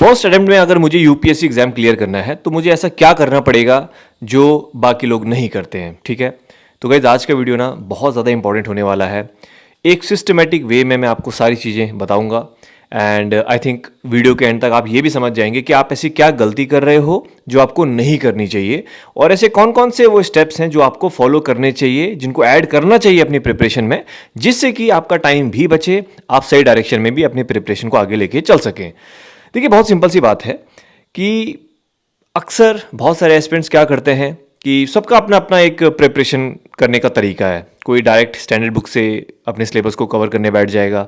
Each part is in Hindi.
फर्स्ट अटेम्प्ट में अगर मुझे यूपीएससी एग्जाम क्लियर करना है तो मुझे ऐसा क्या करना पड़ेगा जो बाकी लोग नहीं करते हैं। ठीक है, तो गाइस आज का वीडियो ना बहुत ज़्यादा इंपॉर्टेंट होने वाला है। एक सिस्टमेटिक वे में मैं आपको सारी चीज़ें बताऊंगा एंड आई थिंक वीडियो के एंड तक आप ये भी समझ जाएंगे कि आप ऐसी क्या गलती कर रहे हो जो आपको नहीं करनी चाहिए, और ऐसे कौन कौन से वो स्टेप्स हैं जो आपको फॉलो करने चाहिए, जिनको ऐड करना चाहिए अपनी प्रिपरेशन में, जिससे कि आपका टाइम भी बचे, आप सही डायरेक्शन में भी अपनी प्रिपरेशन को आगे लेके चल सकें। देखिए बहुत सिंपल सी बात है कि अक्सर बहुत सारे एस्पिरेंट्स क्या करते हैं कि सबका अपना अपना एक प्रिपरेशन करने का तरीका है। कोई डायरेक्ट स्टैंडर्ड बुक से अपने सिलेबस को कवर करने बैठ जाएगा,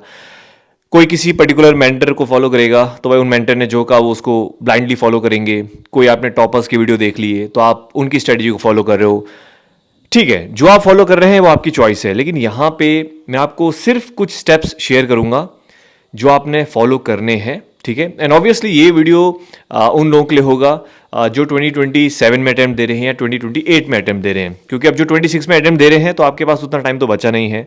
कोई किसी पर्टिकुलर मेंटर को फॉलो करेगा तो भाई उन मेंटर ने जो कहा वो उसको ब्लाइंडली फॉलो करेंगे। कोई आपने टॉपर्स की वीडियो देख ली है तो आप उनकी स्ट्रेटजी को फॉलो कर रहे हो। ठीक है, जो आप फॉलो कर रहे हैं वो आपकी चॉइस है, लेकिन यहाँ पे मैं आपको सिर्फ कुछ स्टेप्स शेयर करूँगा जो आपने फॉलो करने हैं। ठीक है, एंड ऑब्वियसली ये वीडियो उन लोगों के लिए होगा जो 2027 में अटैम्प्ट दे रहे हैं या 2028 में अटैम्प्ट दे रहे हैं, क्योंकि अब जो 26 में अटैम्प्ट दे रहे हैं तो आपके पास उतना टाइम तो बचा नहीं है।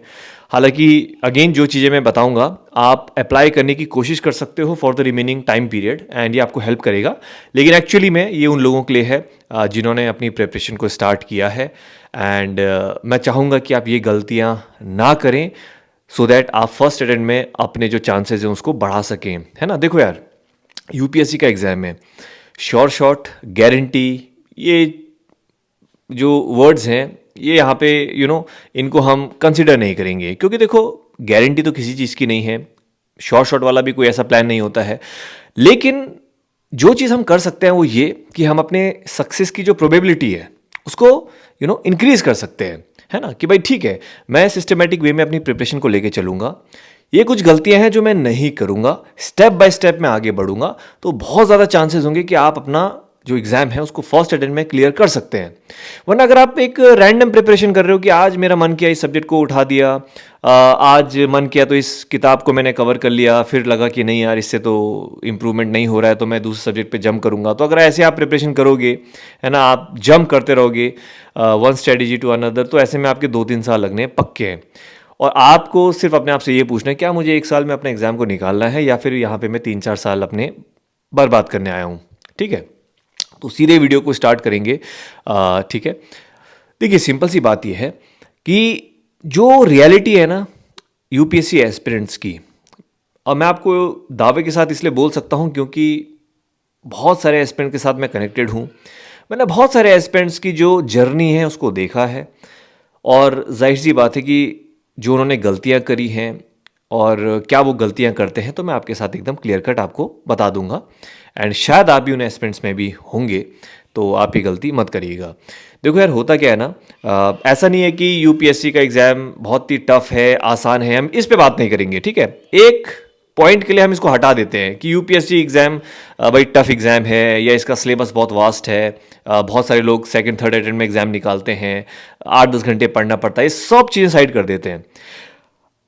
हालांकि अगेन जो चीज़ें मैं बताऊंगा आप अप्लाई करने की कोशिश कर सकते हो for the remaining time period and ये आपको हेल्प करेगा, लेकिन एक्चुअली में ये उन लोगों के लिए है जिन्होंने अपनी प्रिपरेशन को स्टार्ट किया है। एंड मैं चाहूँगा कि आप ये गलतियाँ ना करें सो दैट आप फर्स्ट अटेम्प्ट में अपने जो चांसेस हैं उसको बढ़ा सकें, है ना। देखो यार, यूपीएससी का एग्जाम है, श्योर शॉट, गारंटी, ये जो वर्ड्स हैं ये यहाँ पे इनको हम कंसिडर नहीं करेंगे, क्योंकि देखो गारंटी तो किसी चीज़ की नहीं है, श्योर शॉट वाला भी कोई ऐसा प्लान नहीं होता है। लेकिन जो चीज़ हम कर सकते हैं वो ये कि हम अपने सक्सेस की जो प्रोबेबिलिटी है उसको इंक्रीज कर सकते हैं, है ना। कि भाई ठीक है, मैं सिस्टमेटिक वे में अपनी प्रिपरेशन को लेके चलूंगा, ये कुछ गलतियां हैं जो मैं नहीं करूंगा, स्टेप बाय स्टेप मैं आगे बढ़ूंगा, तो बहुत ज़्यादा चांसेस होंगे कि आप अपना जो एग्जाम है उसको फर्स्ट अटेम्प्ट में क्लियर कर सकते हैं। वरना अगर आप एक रैंडम प्रिपरेशन कर रहे हो कि आज मेरा मन किया इस सब्जेक्ट को उठा दिया, आज मन किया तो इस किताब को मैंने कवर कर लिया, फिर लगा कि नहीं यार इससे तो इम्प्रूवमेंट नहीं हो रहा है तो मैं दूसरे सब्जेक्ट पे जंप करूंगा, तो अगर ऐसे आप प्रिपरेशन करोगे, है ना, आप जंप करते रहोगे वन स्ट्रेटेजी टू अनदर, तो ऐसे में आपके 2-3 साल लगने पक्के हैं। और आपको सिर्फ अपने आप से ये पूछना है क्या मुझे 1 साल में अपने एग्जाम को निकालना है या फिर यहाँ पे मैं 3-4 साल अपने बर्बाद करने आया हूँ। ठीक है, तो सीधे वीडियो को स्टार्ट करेंगे। ठीक है, देखिए सिंपल सी बात यह है कि जो रियलिटी है ना यूपीएससी एस्पिरेंट्स की, और मैं आपको दावे के साथ इसलिए बोल सकता हूँ क्योंकि बहुत सारे एस्पिरेंट के साथ मैं कनेक्टेड हूँ, मैंने बहुत सारे एस्पिरेंट्स की जो जर्नी है उसको देखा है, और जाहिर सी बात है कि जो उन्होंने गलतियाँ करी हैं और क्या वो गलतियाँ करते हैं तो मैं आपके साथ एकदम क्लियर कट आपको बता दूंगा, एंड शायद आप भी उन एस्पिरेंट्स में भी होंगे तो आप ये गलती मत करिएगा। देखो यार, होता क्या है ना, ऐसा नहीं है कि यूपीएससी का एग्ज़ाम बहुत ही टफ है, आसान है, हम इस पे बात नहीं करेंगे। ठीक है, एक पॉइंट के लिए हम इसको हटा देते हैं कि यूपीएससी एग्ज़ाम भाई टफ एग्ज़ाम है या इसका सिलेबस बहुत वास्ट है, बहुत सारे लोग सेकंड थर्ड अटेम्प्ट में एग्ज़ाम निकालते हैं, 8-10 घंटे पढ़ना पड़ता है, ये सब चीज़ें साइड कर देते हैं।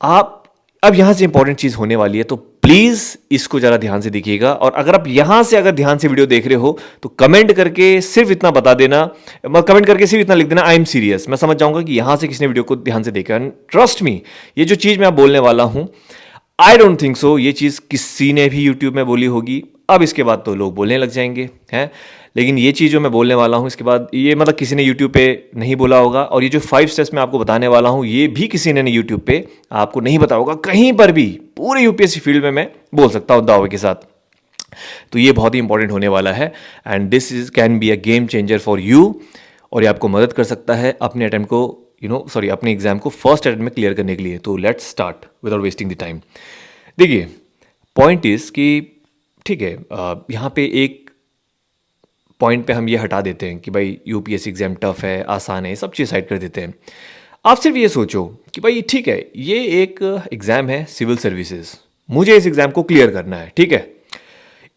आप अब यहाँ से इंपॉर्टेंट चीज़ होने वाली है, तो प्लीज़ इसको ज़रा ध्यान से देखिएगा, और अगर आप यहाँ से अगर ध्यान से वीडियो देख रहे हो तो कमेंट करके सिर्फ इतना बता देना, कमेंट करके सिर्फ इतना लिख देना आई एम सीरियस, मैं समझ जाऊंगा कि यहाँ से किसी ने वीडियो को ध्यान से देखा। ट्रस्ट मी, ये जो चीज़ मैं बोलने वाला हूँ आई डोंट थिंक सो ये चीज़ किसी ने भी यूट्यूब में बोली होगी। अब इसके बाद तो लोग बोलने लग जाएंगे, हैं, लेकिन ये चीज़ जो मैं बोलने वाला हूँ इसके बाद ये मतलब किसी ने यूट्यूब पे नहीं बोला होगा, और ये जो 5 स्टेप्स मैं आपको बताने वाला हूँ ये भी किसी ने यूट्यूब पे आपको नहीं बताया होगा कहीं पर भी, पूरे यूपीएससी फील्ड में मैं बोल सकता हूँ दावे के साथ। तो ये बहुत ही इंपॉर्टेंट होने वाला है and this is can be a game changer for you, और ये आपको मदद कर सकता है अपने अटेम्प्ट को अपने एग्जाम को फर्स्ट अटेम्प्ट में क्लियर करने के लिए। तो let's start without wasting the time. देखिए पॉइंट इज कि ठीक है, यहाँ पे एक पॉइंट पे हम ये हटा देते हैं कि भाई यूपीएससी एग्जाम टफ है, आसान है, सब चीज़ साइड कर देते हैं। आप सिर्फ ये सोचो कि भाई ठीक है, ये एक एग्जाम है सिविल सर्विसेज, मुझे इस एग्जाम को क्लियर करना है। ठीक है,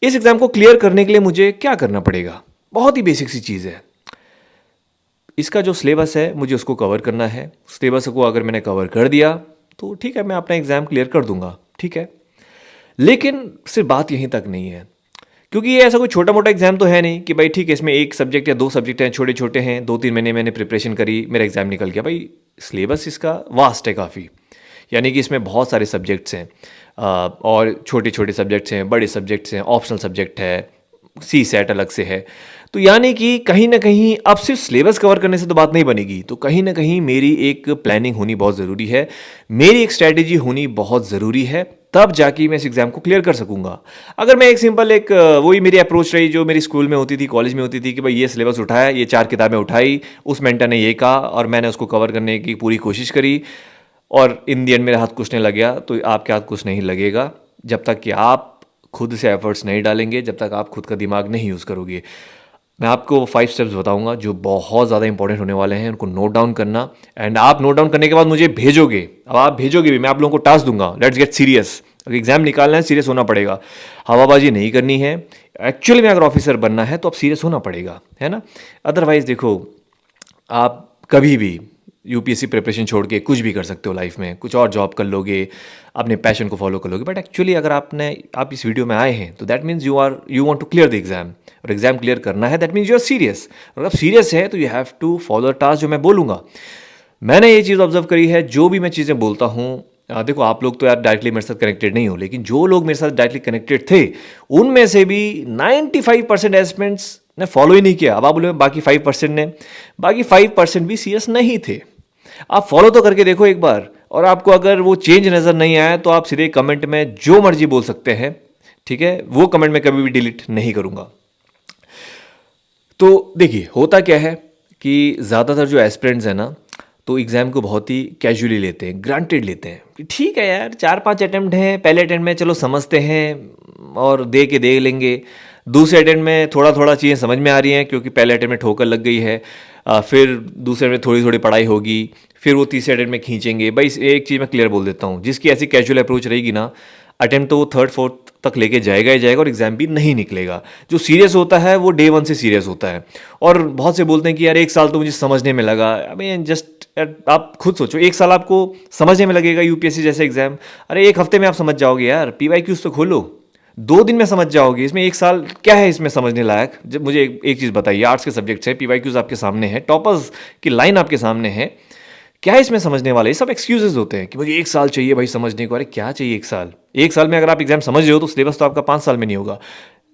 इस एग्जाम को क्लियर करने के लिए मुझे क्या करना पड़ेगा? बहुत ही बेसिक सी चीज़ है, इसका जो सिलेबस है मुझे उसको कवर करना है। सिलेबस को अगर मैंने कवर कर दिया तो ठीक है, मैं अपना एग्जाम क्लियर कर दूंगा। ठीक है, लेकिन सिर्फ बात यहीं तक नहीं है, क्योंकि ये ऐसा कोई छोटा मोटा एग्जाम तो है नहीं कि भाई ठीक है इसमें एक सब्जेक्ट या 2 सब्जेक्ट हैं, छोटे छोटे हैं, 2-3 महीने मैंने प्रिपरेशन करी, मेरा एग्जाम निकल गया। भाई सिलेबस इसका वास्ट है काफ़ी, यानी कि इसमें बहुत सारे सब्जेक्ट्स हैं, और छोटे छोटे सब्जेक्ट्स हैं, बड़े सब्जेक्ट्स हैं, ऑप्शनल सब्जेक्ट है, सी सेट अलग से है। तो यानी कि कहीं ना कहीं अब सिर्फ सिलेबस कवर करने से तो बात नहीं बनेगी, तो कहीं ना कहीं मेरी एक प्लानिंग होनी बहुत ज़रूरी है, मेरी एक स्ट्रैटेजी होनी बहुत ज़रूरी है, तब जाके मैं इस एग्ज़ाम को क्लियर कर सकूंगा। अगर मैं एक सिंपल एक वही मेरी अप्रोच रही जो मेरी स्कूल में होती थी, कॉलेज में होती थी कि भाई ये सिलेबस उठाया, ये 4 किताबें उठाई, उस मेंटर ने ये कहा और मैंने उसको कवर करने की पूरी कोशिश करी और इन दी एंड मेरा हाथ कुछ नहीं लग गया, तो आपके हाथ कुछ नहीं लगेगा जब तक कि आप खुद से एफर्ट्स नहीं डालेंगे, जब तक आप खुद का दिमाग नहीं यूज़ करोगे। मैं आपको 5 स्टेप्स बताऊंगा जो बहुत ज़्यादा इंपॉर्टेंट होने वाले हैं, उनको नोट डाउन करना। एंड आप नोट डाउन करने के बाद मुझे भेजोगे, अब आप भेजोगे भी, मैं आप लोगों को टास्क दूंगा, लेट्स गेट सीरियस। अगर एग्जाम निकालना है सीरियस होना पड़ेगा, हवाबाजी नहीं करनी है। एक्चुअली में अगर ऑफिसर बनना है तो अब सीरियस होना पड़ेगा, है ना। अदरवाइज देखो, आप कभी भी यूपीएससी प्रिपरेशन छोड़ के कुछ भी कर सकते हो लाइफ में, कुछ और जॉब कर लोगे, अपने पैशन को फॉलो कर लोगे, बट एक्चुअली अगर आप इस वीडियो में आए हैं तो that means you want to clear the exam, और एग्जाम क्लियर करना है that means you are serious. और अगर सीरियस है तो you have to follow the task जो मैं बोलूँगा। मैंने ये चीज़ ऑब्जर्व करी है, जो भी मैं चीज़ें बोलता हूँ, देखो आप लोग तो यार डायरेक्टली मेरे साथ कनेक्टेड नहीं हो, लेकिन जो लोग मेरे साथ डायरेक्टली कनेक्टेड थे उनमें से भी 95% एस्पिरेंट्स ने फॉलो ही नहीं किया। अब आप बोले बाकी 5% ने, बाकी 5% भी सीरियस नहीं थे। आप फॉलो तो करके देखो एक बार, और आपको अगर वो चेंज नज़र नहीं आया तो आप सीधे कमेंट में जो मर्जी बोल सकते हैं, ठीक है। वो कमेंट मैं कभी भी डिलीट नहीं करूँगा। तो देखिए होता क्या है कि ज़्यादातर जो एस्पिरेंट्स हैं ना, तो एग्ज़ाम को बहुत ही कैजुअली लेते हैं, ग्रांटेड लेते हैं कि ठीक है यार 4-5 अटैम्प्ट हैं, पहले अटैम्प्ट में चलो समझते हैं और दे के देख लेंगे, दूसरे अटैम्प्ट में थोड़ा थोड़ा चीज़ें समझ में आ रही हैं क्योंकि पहले अटैम्प्ट में ठोकर लग गई है, फिर दूसरे में थोड़ी थोड़ी पढ़ाई होगी, फिर वो तीसरे अटैम्प्ट में खींचेंगे। भाई एक चीज़ मैं क्लियर बोल देता हूँ, जिसकी ऐसी कैजुअल अप्रोच रहेगी ना, अटैम्प्ट तो वो 3rd-4th तक लेके जाएगा ही जाएगा और एग्जाम भी नहीं निकलेगा। जो सीरियस होता है वो डे 1 से सीरियस होता है। और बहुत से बोलते हैं कि यार 1 साल तो मुझे समझने में लगा। आई मीन जस्ट आप खुद सोचो, 1 साल आपको समझने में लगेगा यूपीएससी जैसे एग्जाम? अरे 1 हफ्ते में आप समझ जाओगे यार, पीवाईक्यूज तो खोलो, 2 दिन में समझ जाओगे। इसमें 1 साल क्या है इसमें समझने लायक? जब मुझे एक चीज़ बताइए, आर्ट्स के सब्जेक्ट्स हैं, पीवाईक्यूज आपके सामने है, टॉपर्स की लाइन आपके सामने है, क्या है इसमें समझने वाले? ये सब एक्सक्यूजेज होते हैं कि मुझे 1 साल चाहिए भाई समझने को। अरे क्या चाहिए 1 साल? 1 साल में अगर आप एग्जाम समझ रहे हो तो सिलेबस तो आपका 5 साल में नहीं होगा।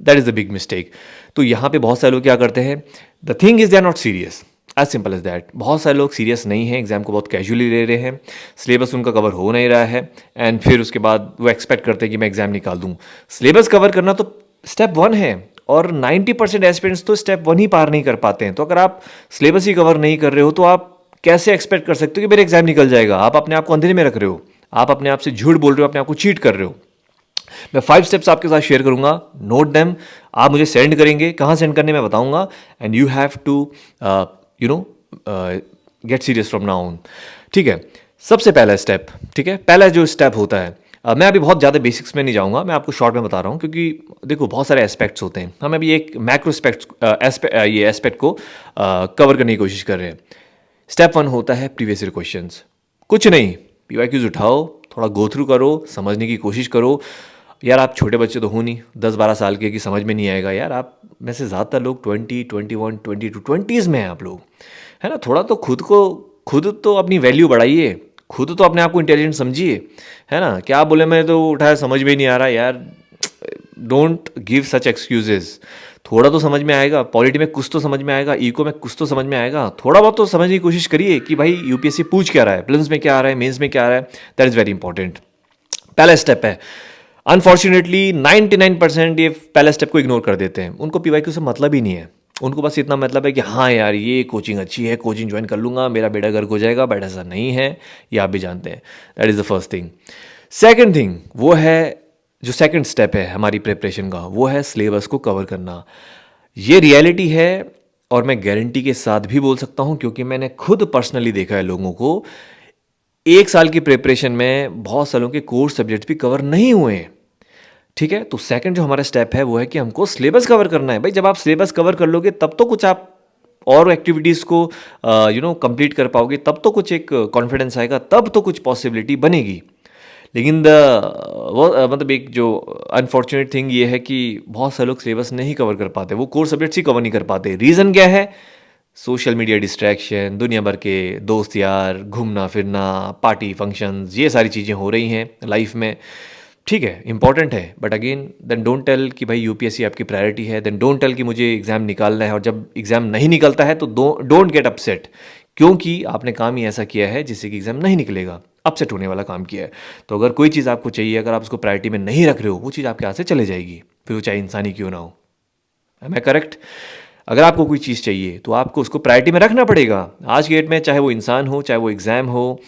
That is the big mistake. तो यहाँ पे बहुत सारे लोग क्या करते हैं, the thing is they are not serious, as simple as that. बहुत सारे लोग सीरियस नहीं हैं, एग्जाम को बहुत कैजुअली ले रहे हैं, सिलेबस उनका कवर हो नहीं रहा है, एंड फिर उसके बाद वो एक्सपेक्ट करते हैं कि मैं एग्जाम निकाल दूँ। सिलेबस कवर करना तो स्टेप 1 है, और 90% एस्पिरेंट्स तो स्टेप 1 ही पार नहीं कर पाते हैं। तो अगर आप सिलेबस ही कवर नहीं कर रहे हो तो आप कैसे एक्सपेक्ट कर सकते हो कि मेरा एग्जाम निकल जाएगा? आप अपने आप को अंधेरे में रख रहे हो, आप अपने आप से झूठ बोल रहे हो, अपने आप को चीट कर रहे हो। मैं 5 स्टेप्स आपके साथ शेयर करूंगा, नोट देम। आप मुझे सेंड करेंगे, कहाँ सेंड करने मैं बताऊंगा, and you have to you know get serious from now on. ठीक है, सबसे पहला स्टेप, ठीक है, पहला जो स्टेप होता है, मैं अभी बहुत ज़्यादा बेसिक्स में नहीं जाऊंगा, मैं आपको शॉर्ट में बता रहा हूँ क्योंकि देखो बहुत सारे एस्पेक्ट्स होते हैं। हम अभी एक मैक्रो ये एस्पेक्ट को कवर करने की कोशिश कर रहे हैं। स्टेप 1 होता है प्रीवियस ईयर क्वेश्चंस। कुछ नहीं, पीवाईक्यूज उठाओ, थोड़ा गो थ्रू करो, समझने की कोशिश करो। यार आप छोटे बच्चे तो हो नहीं 10-12 साल के कि समझ में नहीं आएगा। यार आप में से ज़्यादातर लोग 20, 21, 22, 20s में हैं आप लोग, है ना। थोड़ा तो खुद तो अपनी वैल्यू बढ़ाइए, खुद तो अपने आप को इंटेलिजेंट समझिए, है ना। क्या आप बोले मैं तो उठाया समझ में नहीं आ रहा? यार डोंट गिव सच एक्सक्यूजेज। थोड़ा तो समझ में आएगा, पॉलिटी में कुछ तो समझ में आएगा, इको में कुछ तो समझ में आएगा, थोड़ा बहुत तो समझने की कोशिश करिए कि भाई यूपीएससी पूछ क्या रहा है, प्रीलिम्स में क्या आ रहा है, मेंस में क्या आ रहा है। That is very important. पहला स्टेप है, अनफॉर्चुनेटली 99% ये पहले स्टेप को इग्नोर कर देते हैं। उनको पीवाईक्यू से मतलब ही नहीं है, उनको बस इतना मतलब है कि हाँ यार ये कोचिंग अच्छी है, कोचिंग ज्वाइन कर लूँगा, मेरा बेड़ा गर्क हो जाएगा। बट ऐसा नहीं है, ये आप भी जानते हैं। That is the first thing. Second thing वो है, जो सेकंड स्टेप है हमारी प्रिपरेशन का, वो है सिलेबस को कवर करना। ये रियलिटी है, और मैं गारंटी के साथ भी बोल सकता हूँ क्योंकि मैंने खुद पर्सनली देखा है लोगों को 1 साल की प्रिपरेशन में बहुत सालों के कोर्स सब्जेक्ट्स भी कवर नहीं हुए हैं। ठीक है, तो सेकंड जो हमारा स्टेप है वो है कि हमको सिलेबस कवर करना है। भाई जब आप सिलेबस कवर कर लोगे तब तो कुछ आप और एक्टिविटीज़ को कंप्लीट कर पाओगे, तब तो कुछ एक कॉन्फिडेंस आएगा, तब तो कुछ पॉसिबिलिटी बनेगी। लेकिन मतलब एक जो अनफॉर्चुनेट थिंग ये है कि बहुत सारे लोग सिलेबस नहीं कवर कर पाते, वो कोर सब्जेक्ट्स ही कवर नहीं कर पाते। रीज़न क्या है? सोशल मीडिया डिस्ट्रैक्शन, दुनिया भर के दोस्त यार, घूमना फिरना, पार्टी फंक्शंस, ये सारी चीज़ें हो रही हैं लाइफ में। ठीक है, इंपॉर्टेंट है, but again then don't tell कि भाई यूपीएससी आपकी प्रायोरिटी है, देन डोंट टेल कि मुझे एग्ज़ाम निकालना है, और जब एग्ज़ाम नहीं निकलता है तो डोंट गेट अपसेट, क्योंकि आपने काम ही ऐसा किया है जिससे कि एग्ज़ाम नहीं निकलेगा, अपसेट होने वाला काम किया है। तो अगर कोई चीज़ आपको चाहिए, अगर आप उसको प्रायोरिटी में नहीं रख रहे हो, वो चीज़ आपके हाथ से चले जाएगी, फिर वो चाहे इंसान ही क्यों ना हो। Am I correct? अगर आपको कोई चीज़ चाहिए तो आपको उसको प्रायोरिटी में रखना पड़ेगा। आज की डेट में चाहे वो इंसान हो, चाहे वो एग्ज़ाम हो,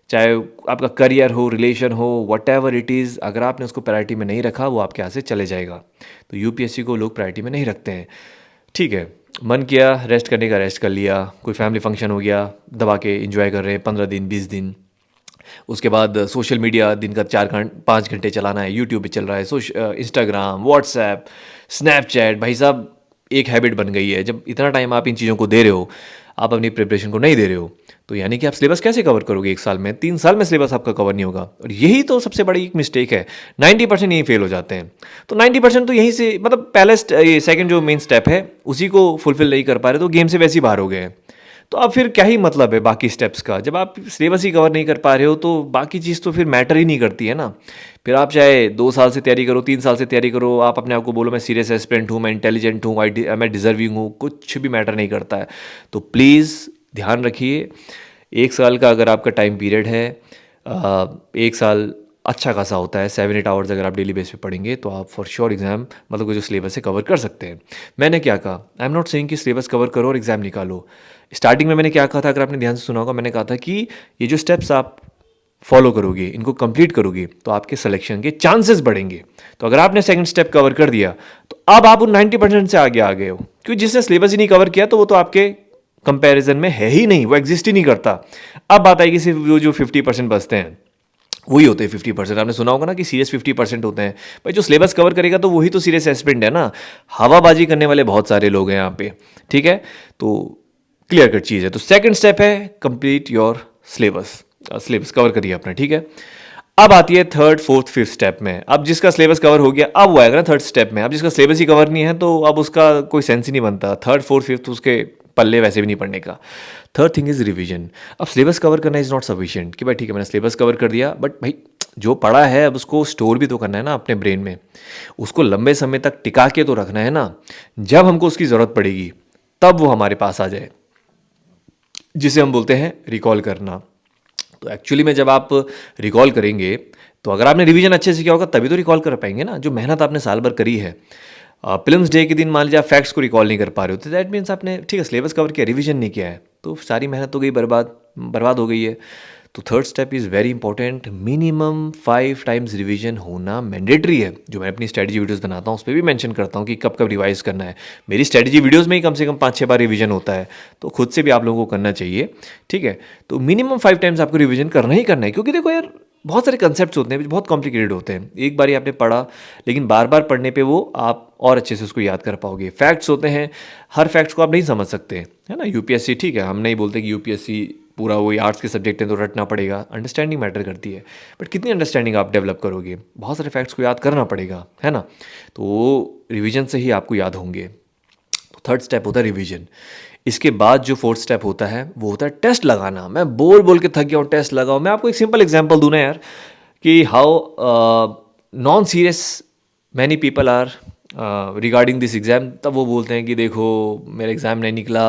चाहे आपका करियर हो, रिलेशन हो, व्हाटएवर इट इज़, अगर आपने उसको प्रायोरिटी में नहीं रखा, वो आपके हाथ से चले जाएगा। तो यूपीएससी को लोग प्रायोरिटी में नहीं रखते हैं। ठीक है, मन किया रेस्ट करने का रेस्ट कर लिया, कोई फैमिली फंक्शन हो गया, दबा के एंजॉय कर रहे हैं 15 दिन 20 दिन। उसके बाद सोशल मीडिया दिन का 5 घंटे चलाना है, यूट्यूब पे चल रहा है, इंस्टाग्राम, व्हाट्सएप, स्नैपचैट, भाई साहब एक हैबिट बन गई है। जब इतना टाइम आप इन चीज़ों को दे रहे हो, आप अपनी प्रिपरेशन को नहीं दे रहे हो, तो यानी कि आप सिलेबस कैसे कवर करोगे 1 साल में? 3 साल में सिलेबस आपका कवर नहीं होगा, और यही तो सबसे बड़ी एक मिस्टेक है। 90% यहीं फेल हो जाते हैं। तो 90% तो यहीं से, मतलब पहले सेकंड जो मेन स्टेप है उसी को फुलफिल नहीं कर पा रहे, तो गेम से वैसे ही बाहर हो गए हैं। तो अब फिर क्या ही मतलब है बाकी स्टेप्स का? जब आप सिलेबस ही कवर नहीं कर पा रहे हो तो बाकी चीज़ तो फिर मैटर ही नहीं करती है ना। फिर आप चाहे 2 साल से तैयारी करो, 3 साल से तैयारी करो, आप अपने आप को बोलो मैं सीरियस एस्पिरेंट हूँ, मैं इंटेलिजेंट हूँ, मैं डिजर्विंग हूँ, कुछ भी मैटर नहीं करता है। तो प्लीज़ ध्यान रखिए, 1 साल का अगर आपका टाइम पीरियड है, 1 साल अच्छा खासा होता है। 7-8 आवर्स अगर आप डेली बेस पे पढ़ेंगे तो आप फॉर श्योर एग्जाम, मतलब जो सिलेबस है, कवर कर सकते हैं। मैंने क्या कहा, आई एम नॉट सेइंग कि सिलेबस कवर करो और एग्जाम निकालो। स्टार्टिंग में मैंने क्या कहा था, अगर आपने ध्यान से सुना होगा, मैंने कहा था कि ये जो स्टेप्स आप फॉलो करोगे, इनको कंप्लीट करोगे, तो आपके सिलेक्शन के चांसेस बढ़ेंगे। तो अगर आपने सेकंड स्टेप कवर कर दिया, तो अब आप उन 90% से आगे आ गए हो, क्योंकि जिसने सिलेबस ही नहीं कवर किया तो वो तो आपके कंपैरिजन में है ही नहीं, वो एग्जिस्ट ही नहीं करता। अब बात आएगी सिर्फ वो जो 50% बचते हैं, वही होते हैं 50%। आपने सुना होगा ना कि सीरियस 50% होते हैं। भाई जो सिलेबस कवर करेगा तो वही तो सीरियस एस्पिरेंट है ना। हवाबाजी करने वाले बहुत सारे लोग हैं यहाँ पे। ठीक है, तो क्लियर कट चीज़ है। तो सेकंड स्टेप है complete your syllabus. Syllabus cover करिए अपना, ठीक है। अब आती है थर्ड फोर्थ फिफ्थ स्टेप में। अब जिसका सिलेबस कवर हो गया, अब वो आएगा ना थर्ड स्टेप में। अब जिसका सिलेबस ही कवर नहीं है तो अब उसका कोई सेंस ही नहीं बनता। थर्ड फोर्थ फिफ्थ उसके पल्ले वैसे भी नहीं पढ़ने का। Third thing is revision. अब सिलेबस कवर करना इज नॉट सफिशिएंट कि भाई ठीक है मैंने सिलेबस कवर कर दिया, बट भाई जो पढ़ा है अब उसको स्टोर भी तो करना है ना अपने ब्रेन में, उसको लंबे समय तक टिका के तो रखना है ना। जब हमको उसकी ज़रूरत पड़ेगी तब वो हमारे पास आ जाए, जिसे हम बोलते हैं रिकॉल करना। तो एक्चुअली में जब आप रिकॉल करेंगे, तो अगर आपने रिवीजन अच्छे से किया होगा तभी तो रिकॉल कर पाएंगे ना। जो मेहनत आपने साल भर करी है, प्रीलिम्स डे के दिन मान लीजिए आप फैक्ट्स को रिकॉल नहीं कर पा रहे हो, तो दैट मीन्स आपने ठीक है सिलेबस कवर किया, रिवीजन नहीं किया है, तो सारी मेहनत तो गई बर्बाद, बर्बाद हो गई है। तो third step is very important. Minimum 5 times revision होना मैंडेटरी है। जो मैं अपनी स्ट्रेटजी वीडियोस बनाता हूँ उस पर भी मेंशन करता हूँ कि कब कब रिवाइज करना है। मेरी स्ट्रेटजी वीडियोस में ही कम से कम 5-6 बार रिवीजन होता है, तो खुद से भी आप लोगों को करना चाहिए। ठीक है, तो मिनिमम 5 टाइम्स आपको रिवीजन करना ही करना है, क्योंकि देखो यार बहुत सारे कंसेप्ट होते हैं जो बहुत कॉम्प्लिकेटेड होते हैं। एक बार ही आपने पढ़ा, लेकिन बार बार पढ़ने पे वो आप और अच्छे से उसको याद कर पाओगे। फैक्ट्स होते हैं, हर फैक्ट्स को आप नहीं समझ सकते, है ना। यूपीएससी ठीक है, हम नहीं बोलते कि यूपीएससी पूरा वही आर्ट्स के सब्जेक्ट हैं तो रटना पड़ेगा, अंडरस्टैंडिंग मैटर करती है। बट कितनी अंडरस्टैंडिंग आप डेवलप करोगे, बहुत सारे फैक्ट्स को याद करना पड़ेगा, है ना। तो वो रिवीजन से ही आपको याद होंगे। तो थर्ड स्टेप होता है रिवीजन। इसके बाद जो फोर्थ स्टेप होता है वो होता है टेस्ट लगाना। मैं बोल बोल के थक गया हूँ, टेस्ट लगाओ। मैं आपको एक सिंपल एग्जांपल दूँ ना यार, कि how non serious many people are regarding this exam. तब वो बोलते हैं कि देखो मेरा एग्ज़ाम नहीं निकला,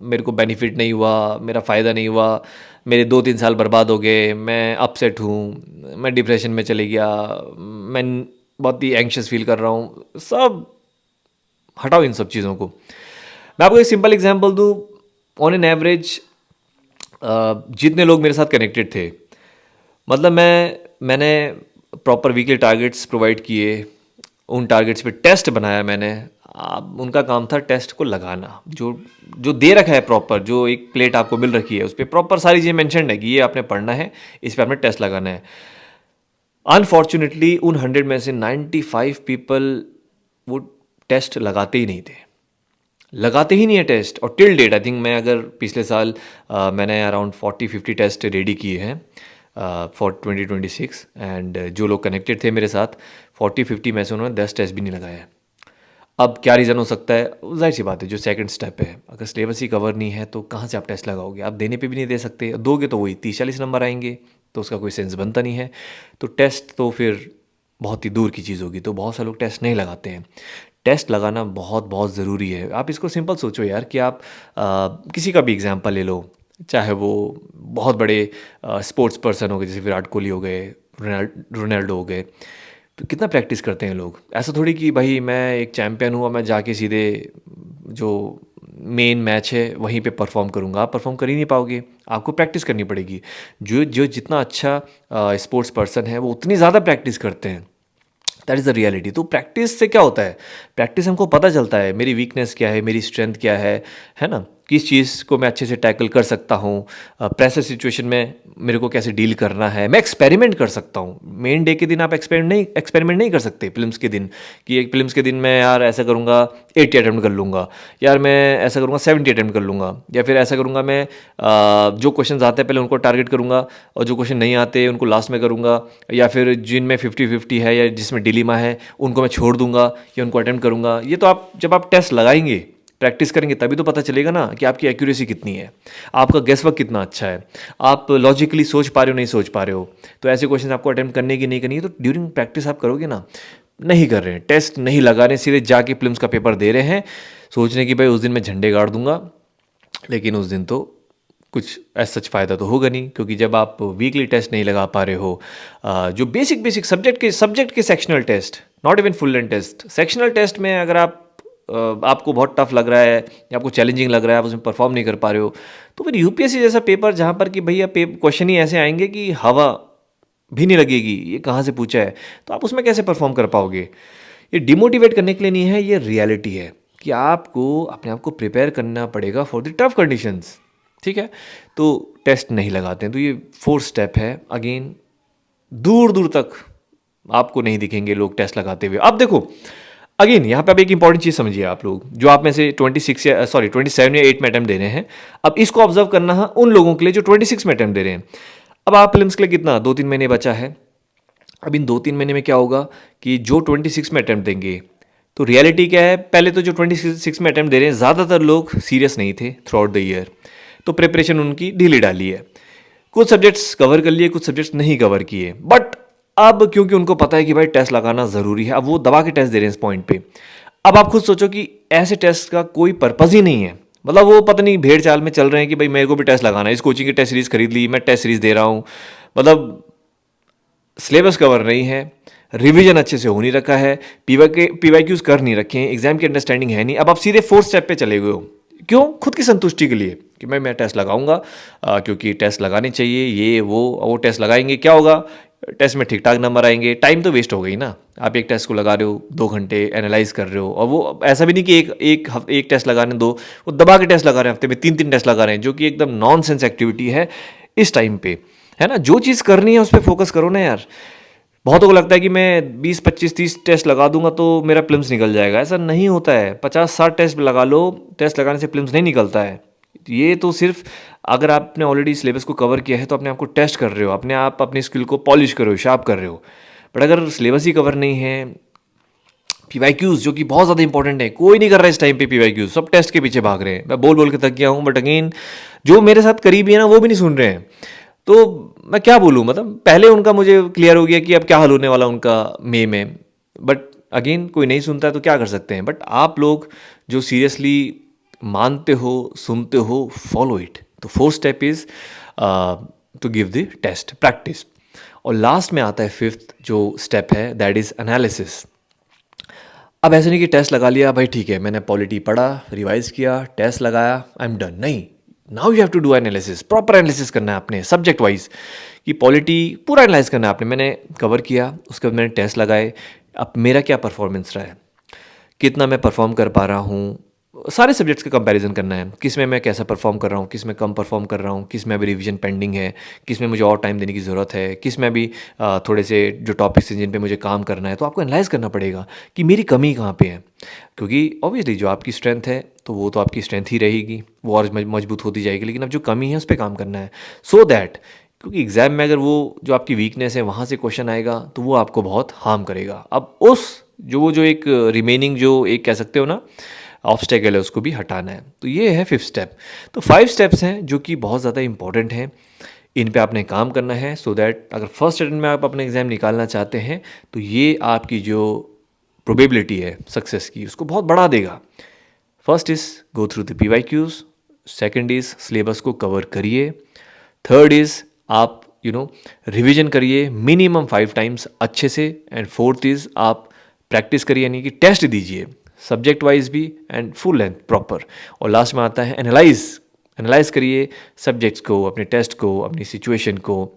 मेरे को बेनिफिट नहीं हुआ, मेरा फ़ायदा नहीं हुआ, मेरे 2-3 साल बर्बाद हो गए, मैं अपसेट हूँ, मैं डिप्रेशन में चले गया, मैं बहुत ही एंग्शियस फील कर रहा हूँ। सब हटाओ इन सब चीज़ों को। मैं आपको एक सिंपल एग्जांपल दूँ। ऑन एन एवरेज जितने लोग मेरे साथ कनेक्टेड थे, मतलब मैंने प्रॉपर वीकली टारगेट्स प्रोवाइड किए, उन टारगेट्स पे टेस्ट बनाया मैंने। उनका काम था टेस्ट को लगाना। जो जो दे रखा है प्रॉपर, जो एक प्लेट आपको मिल रखी है उस पर प्रॉपर सारी चीज़ें मेंशन है कि ये आपने पढ़ना है, इस पर आपने टेस्ट लगाना है। अनफॉर्चुनेटली उन 100 में से 95 पीपल वो टेस्ट लगाते ही नहीं थे, लगाते ही नहीं है टेस्ट। और टिल डेट आई थिंक मैं अगर पिछले साल मैंने अराउंड 40-50 टेस्ट रेडी किए हैं फॉर 2026, एंड जो लोग कनेक्टेड थे मेरे साथ 40-50 में से उन्होंने 10 टेस्ट भी नहीं लगाया है। अब क्या रीज़न हो सकता है? जाहिर सी बात है, जो सेकंड स्टेप है, अगर सिलेबस ही कवर नहीं है तो कहाँ से आप टेस्ट लगाओगे? आप देने पे भी नहीं दे सकते, दोगे तो वही 30-40 नंबर आएंगे, तो उसका कोई सेंस बनता नहीं है। तो टेस्ट तो फिर बहुत ही दूर की चीज़ होगी। तो बहुत सारे लोग टेस्ट नहीं लगाते हैं। टेस्ट लगाना बहुत बहुत ज़रूरी है। आप इसको सिंपल सोचो यार कि आप किसी का भी एग्जांपल ले लो, चाहे वो बहुत बड़े स्पोर्ट्स पर्सन हो गए, जैसे विराट कोहली हो गए, रोनाल्डो हो गए। तो कितना प्रैक्टिस करते हैं लोग। ऐसा थोड़ी कि भाई मैं एक चैंपियन हूँ और मैं जाके सीधे जो मेन मैच है वहीं पे परफॉर्म करूँगा। आप परफॉर्म कर ही नहीं पाओगे, आपको प्रैक्टिस करनी पड़ेगी। जो जो जितना अच्छा स्पोर्ट्स पर्सन है वो उतनी ज़्यादा प्रैक्टिस करते हैं। That is the reality. तो प्रैक्टिस से क्या होता है, प्रैक्टिस हमको पता चलता है मेरी वीकनेस क्या है, मेरी स्ट्रेंथ क्या है ना, किस चीज़ को मैं अच्छे से टैकल कर सकता हूँ, प्रेशर सिचुएशन में मेरे को कैसे डील करना है, मैं एक्सपेरिमेंट कर सकता हूँ। मेन डे के दिन आप एक्सपेरिमेंट नहीं कर सकते फिल्म्स के दिन, कि एक फिल्म्स के दिन मैं यार ऐसा करूँगा 80 अटैम्प्ट कर लूँगा, यार मैं ऐसा करूँगा 70 अटैम्प्ट कर लूँगा, या फिर ऐसा करूँगा मैं जो क्वेश्चन आते हैं पहले उनको टारगेट करूँगा और जो क्वेश्चन नहीं आते उनको लास्ट में करूँगा, या फिर जिनमें 50-50 है या जिसमें डिलीमा है उनको मैं छोड़ दूंगा या उनको अटेम्प्ट करूँगा। ये तो आप जब आप टेस्ट लगाएंगे, प्रैक्टिस करेंगे, तभी तो पता चलेगा ना कि आपकी एक्यूरेसी कितनी है, आपका गेस वर्क कितना अच्छा है, आप लॉजिकली सोच पा रहे हो नहीं सोच पा रहे हो। तो ऐसे क्वेश्चन आपको अटेम्प्ट करने की नहीं करनी है, तो ड्यूरिंग प्रैक्टिस आप करोगे ना। नहीं कर रहे हैं, टेस्ट नहीं लगा रहे, सीधे जाके फिल्म्स का पेपर दे रहे हैं, सोचने की भाई उस दिन मैं झंडे गाड़ दूंगा, लेकिन उस दिन तो कुछ ऐसा सच फ़ायदा तो होगा नहीं, क्योंकि जब आप वीकली टेस्ट नहीं लगा पा रहे हो, जो बेसिक सब्जेक्ट के sectional test, not even full length test, sectional test में अगर आपको बहुत टफ लग रहा है या आपको चैलेंजिंग लग रहा है, आप उसमें परफॉर्म नहीं कर पा रहे हो, तो फिर यूपीएससी जैसा पेपर जहाँ पर कि भैया क्वेश्चन ही ऐसे आएंगे कि हवा भी नहीं लगेगी, ये कहाँ से पूछा है, तो आप उसमें कैसे परफॉर्म कर पाओगे। ये डिमोटिवेट करने के लिए नहीं है, ये रियलिटी है कि आपको अपने आप को प्रिपेयर करना पड़ेगा फॉर द टफ कंडीशंस। ठीक है, तो टेस्ट नहीं लगाते हैं। तो ये फोर्थ स्टेप है। अगेन दूर दूर तक आपको नहीं दिखेंगे लोग टेस्ट लगाते हुए। अब देखो, अगेन यहाँ पे अब एक इंपॉर्टेंट चीज़ समझिए आप लोग, जो आप में से 27 या 8 में अटैम्प्ट दे रहे हैं, अब इसको ऑब्जर्व करना है उन लोगों के लिए जो 26 में अटैम्प्ट दे रहे हैं। अब आप फिल्म्स के लिए कितना 2-3 महीने बचा है। अब इन 2-3 महीने में क्या होगा कि जो 26 में अटैम्प्ट देंगे, तो रियलिटी क्या है, पहले तो जो 26 में अटैम्प्ट दे रहे हैं ज़्यादातर लोग सीरियस नहीं थे थ्रू आउट द ईयर, तो प्रिपरेशन उनकी ढीली डाली है, कुछ सब्जेक्ट्स कवर कर लिए, कुछ सब्जेक्ट्स नहीं कवर किए। बट अब क्योंकि उनको पता है कि भाई टेस्ट लगाना ज़रूरी है, अब वो दबा के टेस्ट दे रहे हैं इस पॉइंट पे। अब आप खुद सोचो कि ऐसे टेस्ट का कोई पर्पज़ ही नहीं है, मतलब वो पता नहीं भेड़ चाल में चल रहे हैं कि भाई मेरे को भी टेस्ट लगाना है, इस कोचिंग की टेस्ट सीरीज़ खरीद ली, मैं टेस्ट सीरीज़ दे रहा हूँ, मतलब सिलेबस कवर नहीं है, रिवीजन अच्छे से हो नहीं रखा है, पीवाईक्यूज कर नहीं रखे हैं, एग्जाम की अंडरस्टैंडिंग है नहीं। अब आप सीधे फोर्थ स्टेप पे चले गए हो, क्यों? खुद की संतुष्टि के लिए कि मैं टेस्ट लगाऊंगा, क्योंकि टेस्ट लगाने चाहिए, ये वो टेस्ट लगाएंगे, क्या होगा, टेस्ट में ठीक ठाक नंबर आएंगे, टाइम तो वेस्ट हो गई ना। आप एक टेस्ट को लगा रहे हो 2 घंटे एनालाइज कर रहे हो, और वो ऐसा भी नहीं कि एक टेस्ट लगाने दो, वो दबा के टेस्ट लगा रहे हैं, हफ्ते में 3-3 टेस्ट लगा रहे हैं, जो कि एकदम नॉनसेंस एक्टिविटी है इस टाइम पे, है ना। जो चीज़ करनी है उस पर फोकस करो ना यार। बहुतों को लगता है कि मैं 20-25-30 टेस्ट लगा दूंगा तो मेरा प्लिम्स निकल जाएगा, ऐसा नहीं होता है। 50-60 टेस्ट लगा लो, टेस्ट लगाने से प्लिम्स नहीं निकलता है। ये तो सिर्फ अगर आपने ऑलरेडी सिलेबस को कवर किया है तो अपने आप को टेस्ट कर रहे हो, अपने आप अपनी स्किल को पॉलिश कर रहे हो, शार्प कर रहे हो। बट अगर सिलेबस ही कवर नहीं है, पीवाईक्यूज जो कि बहुत ज़्यादा इंपॉर्टेंट है, कोई नहीं कर रहा है इस टाइम पे पीवाईक्यूज, सब टेस्ट के पीछे भाग रहे हैं। मैं बोल बोल के थक गया हूँ, बट अगेन जो मेरे साथ करीबी है ना वो भी नहीं सुन रहे हैं। तो मैं क्या बोलूँ, मतलब पहले उनका मुझे क्लियर हो गया कि अब क्या हल होने वाला उनका मई में, बट अगेन कोई नहीं सुनता है तो क्या कर सकते हैं। बट आप लोग जो सीरियसली मानते हो, सुनते हो, फॉलो इट। तो fourth step is to give the test, practice. और लास्ट में आता है फिफ्थ जो स्टेप है, दैट इज एनालिसिस। अब ऐसे नहीं कि टेस्ट लगा लिया भाई ठीक है, मैंने पॉलिटी पढ़ा, रिवाइज किया, टेस्ट लगाया, आई एम डन, नहीं। Now you have to do analysis, proper analysis करना है आपने सब्जेक्ट वाइज, कि पॉलिटी पूरा एनालाइज करना है आपने। मैंने कवर किया, उसके बाद मैंने टेस्ट लगाए, अब मेरा क्या परफॉर्मेंस रहा है, कितना मैं परफॉर्म कर पा रहा हूँ, सारे सब्जेक्ट्स का कंपैरिजन करना है, किस में मैं कैसा परफॉर्म कर रहा हूँ, किस में कम परफॉर्म कर रहा हूँ, किस में अभी रिवीजन पेंडिंग है, किस में मुझे और टाइम देने की ज़रूरत है, किस में अभी थोड़े से जो टॉपिक्स हैं जिन पे मुझे काम करना है। तो आपको एनालाइज करना पड़ेगा कि मेरी कमी कहाँ पे है, क्योंकि ऑब्वियसली जो आपकी स्ट्रेंथ है तो वो तो आपकी स्ट्रेंथ ही रहेगी, वो और मजबूत होती जाएगी, लेकिन अब जो कमी है उस पर काम करना है, सो दैट, क्योंकि एग्ज़ाम में अगर वो जो आपकी वीकनेस है वहाँ से क्वेश्चन आएगा तो वो आपको बहुत हार्म करेगा। अब उस जो एक रिमेनिंग जो एक कह सकते हो ना ऑब्स्टेकल है, उसको भी हटाना है। तो ये है फिफ्थ स्टेप। तो 5 स्टेप्स हैं जो कि बहुत ज़्यादा इंपॉर्टेंट हैं। इन पे आपने काम करना है सो दैट अगर फर्स्ट अटेम्प्ट में आप अपना एग्ज़ाम निकालना चाहते हैं तो ये आपकी जो प्रोबेबिलिटी है सक्सेस की उसको बहुत बढ़ा देगा। First is go through the PYQs, second is syllabus को कवर करिए, थर्ड इज़ आप रिवीजन करिए मिनिमम 5 टाइम्स अच्छे से, एंड फोर्थ इज़ आप प्रैक्टिस करिए यानी कि टेस्ट दीजिए सब्जेक्ट वाइज भी एंड फुल लेंथ प्रॉपर। और लास्ट में आता है एनालाइज करिए सब्जेक्ट्स को, अपने टेस्ट को, अपनी सिचुएशन को।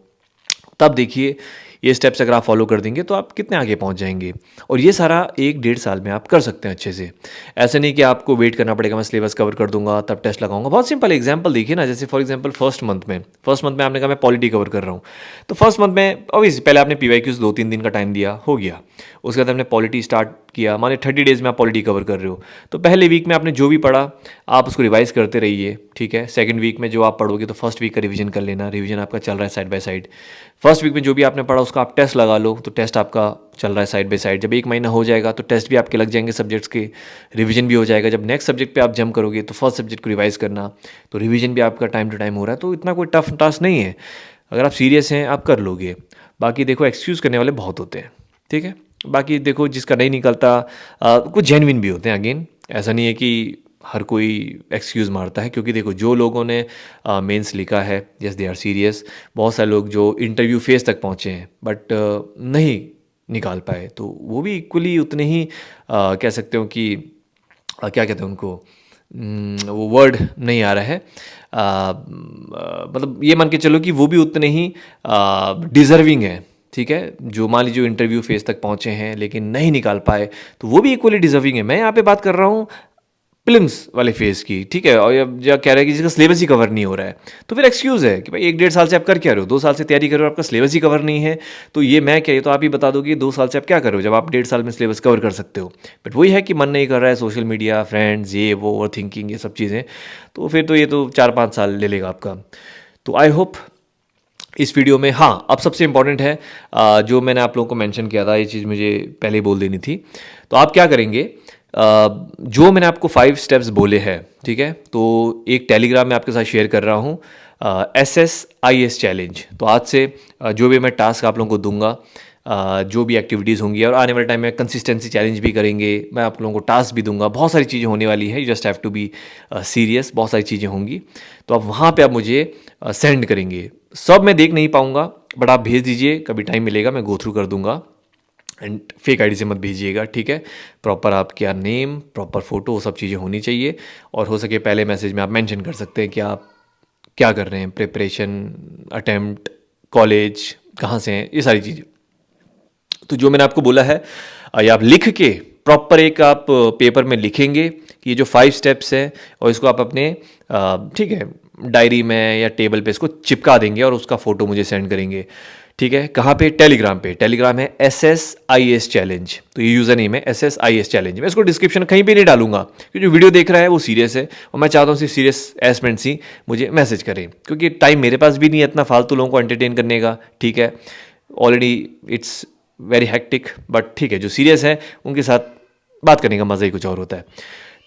तब देखिए ये स्टेप्स अगर आप फॉलो कर देंगे तो आप कितने आगे पहुंच जाएंगे। और ये सारा 1-1.5 साल में आप कर सकते हैं अच्छे से। ऐसे नहीं कि आपको वेट करना पड़ेगा मैं सिलेबस कवर कर दूंगा तब टेस्ट लगाऊंगा। बहुत सिंपल एग्जांपल देखिए ना, जैसे फॉर एग्जांपल फर्स्ट मंथ में आपने कहा मैं पॉलिटी कवर कर रहा हूँ, तो फर्स्ट मंथ में ऑब्वियसली पहले आपने PYQs 2-3 दिन का टाइम दिया, हो गया। उसके बाद आपने पॉलिटी स्टार्ट किया, माने 30 डेज में आप पॉलिटी कवर कर रहे हो, तो पहले वीक में आपने जो भी पढ़ा आप उसको रिवाइज करते रहिए, ठीक है। सेकंड वीक में जो आप पढ़ोगे तो फर्स्ट वीक का रिवीजन कर लेना, रिवीजन आपका चल रहा है side by side. First week में जो भी आपने पढ़ा उसका आप टेस्ट लगा लो, तो टेस्ट आपका चल रहा है साइड बाय साइड। जब 1 महीना हो जाएगा तो टेस्ट भी आपके लग जाएंगे सब्जेक्ट्स के, रिवीजन भी हो जाएगा। जब नेक्स्ट सब्जेक्ट पे आप जंप करोगे तो फर्स्ट सब्जेक्ट को रिवाइज करना, तो रिवीजन भी आपका टाइम टू टाइम हो रहा है। तो इतना कोई टफ टास्क नहीं है, अगर आप सीरियस हैं आप कर लोगे। बाकी देखो एक्सक्यूज़ करने वाले बहुत होते हैं, ठीक है। बाकी देखो जिसका नहीं निकलता कुछ जेन्युइन भी होते हैं। अगेन ऐसा नहीं है कि हर कोई एक्सक्यूज़ मारता है, क्योंकि देखो जो लोगों ने मेंस लिखा है यस दे आर सीरियस। बहुत सारे लोग जो इंटरव्यू फेज तक पहुँचे हैं बट नहीं निकाल पाए, तो वो भी इक्वली उतने ही कह सकते हो कि क्या कहते हैं उनको, वो वर्ड नहीं आ रहा है, मतलब ये मान के चलो कि वो भी उतने ही डिज़र्विंग है, ठीक है। जो मान लीजिए इंटरव्यू फेज तक पहुंचे हैं लेकिन नहीं निकाल पाए, तो वो भी इक्वली डिजर्विंग है। मैं यहाँ पे बात कर रहा हूँ प्रीलिम्स वाले फेज की, ठीक है। और अब जो कह रहा है कि जिसका सिलेबस ही कवर नहीं हो रहा है, तो फिर एक्सक्यूज़ है कि भाई 1-1.5 साल से आप कर क्या रहे हो, 2 साल से तैयारी कर रहे हो, आपका सिलेबस ही कवर नहीं है। तो ये मैं क्या, ये तो आप ही बता दो कि 2 साल से आप क्या कर रहे हो जब आप 1.5 साल में सिलेबस कवर कर सकते हो। बट वही है कि मन नहीं कर रहा है, सोशल मीडिया, फ्रेंड्स, ये वो, ओवर थिंकिंग, ये सब चीज़ें, तो फिर तो ये तो 4-5 साल ले लेगा आपका। तो आई होप इस वीडियो में, हाँ अब सबसे इम्पॉर्टेंट है जो मैंने आप लोगों को मेंशन किया था, ये चीज़ मुझे पहले ही बोल देनी थी। तो आप क्या करेंगे, जो मैंने आपको 5 स्टेप्स बोले हैं, ठीक है, तो एक टेलीग्राम में आपके साथ शेयर कर रहा हूँ, SSIS चैलेंज। तो आज से जो भी मैं टास्क आप लोगों को दूंगा, जो भी एक्टिविटीज़ होंगी, और आने वाले टाइम में कंसिस्टेंसी चैलेंज भी करेंगे, मैं आप लोगों को टास्क भी दूंगा, बहुत सारी चीज़ें होने वाली है। You just have to be serious, बहुत सारी चीज़ें होंगी। तो आप वहाँ पे आप मुझे सेंड करेंगे। सब मैं देख नहीं पाऊँगा बट आप भेज दीजिए, कभी टाइम मिलेगा मैं गो थ्रू कर दूंगा। एंड फेक आईडी से मत भेजिएगा, ठीक है। प्रॉपर आपका नेम, प्रॉपर फ़ोटो, वो सब चीज़ें होनी चाहिए। और हो सके पहले मैसेज में आप मेंशन कर सकते हैं कि आप क्या कर रहे हैं, प्रिपरेशन, अटेम्प्ट, कॉलेज, कहाँ से हैं, ये सारी चीज़ें। तो जो मैंने आपको बोला है ये आप लिख के प्रॉपर एक आप पेपर में लिखेंगे कि ये जो 5 स्टेप्स है, और इसको आप अपने ठीक है डायरी में या टेबल पे इसको चिपका देंगे और उसका फ़ोटो मुझे सेंड करेंगे, ठीक है। कहाँ पे, टेलीग्राम पे। टेलीग्राम है SSIS चैलेंज, तो ये यूज़र नेम है SSIS चैलेंज। मैं इसको डिस्क्रिप्शन कहीं पे नहीं डालूंगा, क्योंकि जो वीडियो देख रहा है वो सीरियस है, और मैं चाहता हूँ सिर्फ सीरियस एस्पेरेंट्स ही मुझे मैसेज करें, क्योंकि टाइम मेरे पास भी नहीं है इतना फालतू लोगों को एंटरटेन करने का, ठीक है। Already it's very hectic, but ठीक है, जो सीरियस है उनके साथ बात करने का मज़ा ही कुछ और होता है,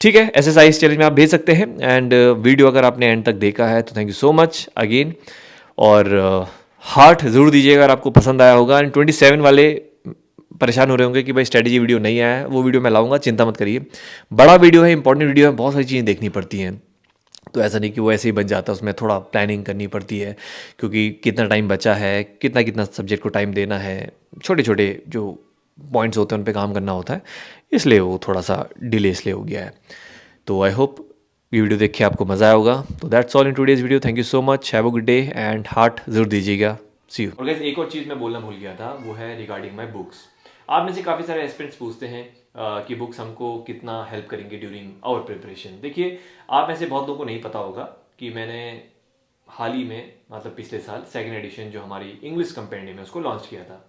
ठीक है। SSIS चैलेंज में आप भेज सकते हैं। एंड वीडियो अगर आपने एंड तक देखा है तो thank you so much again. और हार्ट ज़रूर दीजिएगा अगर आपको पसंद आया होगा। एंड 27 वाले परेशान हो रहे होंगे कि भाई स्ट्रेटजी वीडियो नहीं आया है, वो वीडियो मैं लाऊंगा, चिंता मत करिए। बड़ा वीडियो है, इंपॉर्टेंट वीडियो है, बहुत सारी चीज़ें देखनी पड़ती हैं, तो ऐसा नहीं कि वो ऐसे ही बन जाता, उसमें थोड़ा प्लानिंग करनी पड़ती है, क्योंकि कितना टाइम बचा है, कितना कितना सब्जेक्ट को टाइम देना है, छोटे छोटे जो पॉइंट्स होते हैं उन पे काम करना होता है, इसलिए वो थोड़ा सा डिले इसलिए हो गया है। तो आई होप ये वीडियो देख के आपको मज़ा आया होगा। तो that's all in today's video. Thank you so much, have a good day and heart ज़रूर दीजिएगा। सी यू। और गाइस एक और चीज़ मैं बोलना भूल गया था, वो है रिगार्डिंग माई बुक्स। आप में से काफ़ी सारे एस्पिरेंट्स पूछते हैं कि बुक्स हमको कितना हेल्प करेंगे ड्यूरिंग आवर प्रिपरेशन। देखिए, आप में से बहुत लोगों को नहीं पता होगा कि मैंने हाल ही में, मतलब पिछले साल, सेकेंड एडिशन जो हमारी इंग्लिश कंपेंडियम है उसको लॉन्च किया था।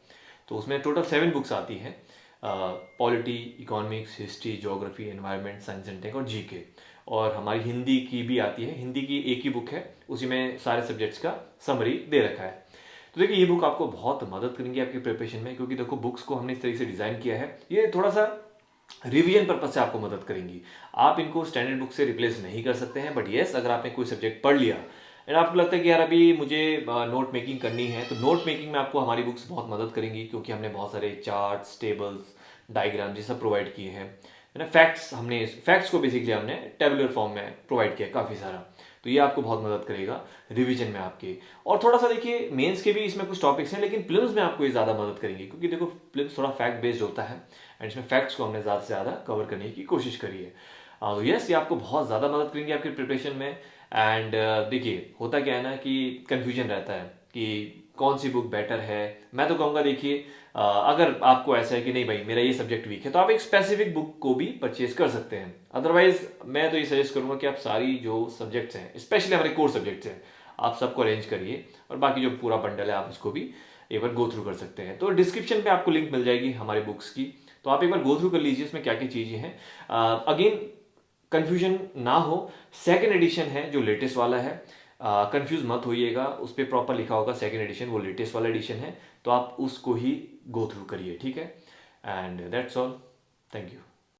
तो उसमें टोटल 7 बुक्स आती हैं, polity, economics, history, geography, environment, science and tech और जीके। और हमारी हिंदी की भी आती है, हिंदी की एक ही बुक है, उसी में सारे सब्जेक्ट्स का समरी दे रखा है। तो देखिए ये बुक आपको बहुत मदद करेंगी आपकी प्रिपरेशन में, क्योंकि देखो बुक्स को हमने इस तरीके से डिज़ाइन किया है, ये थोड़ा सा रिवीजन पर्पज से आपको मदद करेंगी। आप इनको स्टैंडर्ड बुक से रिप्लेस नहीं कर सकते हैं, बट येस अगर आपने कोई सब्जेक्ट पढ़ लिया एंड आपको लगता है कि यार अभी मुझे नोट मेकिंग करनी है, तो नोट मेकिंग में आपको हमारी बुक्स बहुत मदद करेंगी, क्योंकि हमने बहुत सारे चार्ट्स, टेबल्स, डायग्राम ये सब प्रोवाइड किए हैं, है ना। फैक्ट्स को बेसिकली हमने टेबुलर फॉर्म में प्रोवाइड किया काफ़ी सारा, तो ये आपको बहुत मदद करेगा रिवीजन में आपके। और थोड़ा सा देखिए, मेंस के भी इसमें कुछ टॉपिक्स हैं, लेकिन प्रीलिम्स में आपको ये ज़्यादा मदद करेंगे, क्योंकि देखो प्रीलिम्स थोड़ा फैक्ट बेस्ड होता है, एंड इसमें फैक्ट्स को हमने ज़्यादा से ज़्यादा कवर करने की कोशिश करी है। तो यस, ये आपको बहुत ज़्यादा मदद करेंगे आपके प्रिपरेशन में। एंड देखिए, होता क्या है ना कि कन्फ्यूजन रहता है कि कौन सी बुक बेटर है। मैं तो कहूँगा देखिए, अगर आपको ऐसा है कि नहीं भाई मेरा ये सब्जेक्ट वीक है, तो आप एक स्पेसिफिक बुक को भी परचेज कर सकते हैं। अदरवाइज मैं तो ये सजेस्ट करूँगा कि आप सारी जो सब्जेक्ट्स हैं, स्पेशली हमारे कोर सब्जेक्ट्स हैं, आप सबको अरेंज करिए, और बाकी जो पूरा बंडल है आप उसको भी एक बार गो थ्रू कर सकते हैं। तो डिस्क्रिप्शन पे आपको लिंक मिल जाएगी हमारी बुक्स की, तो आप एक बार गो थ्रू कर लीजिए उसमें क्या क्या चीज़ें हैं। अगेन, कंफ्यूजन ना हो, सेकेंड एडिशन है जो लेटेस्ट वाला है, कंफ्यूज मत होइएगा, उस पर प्रॉपर लिखा होगा सेकेंड एडिशन, वो लेटेस्ट वाला एडिशन है, तो आप उसको ही गो थ्रू करिए, ठीक है। And that's all, thank you.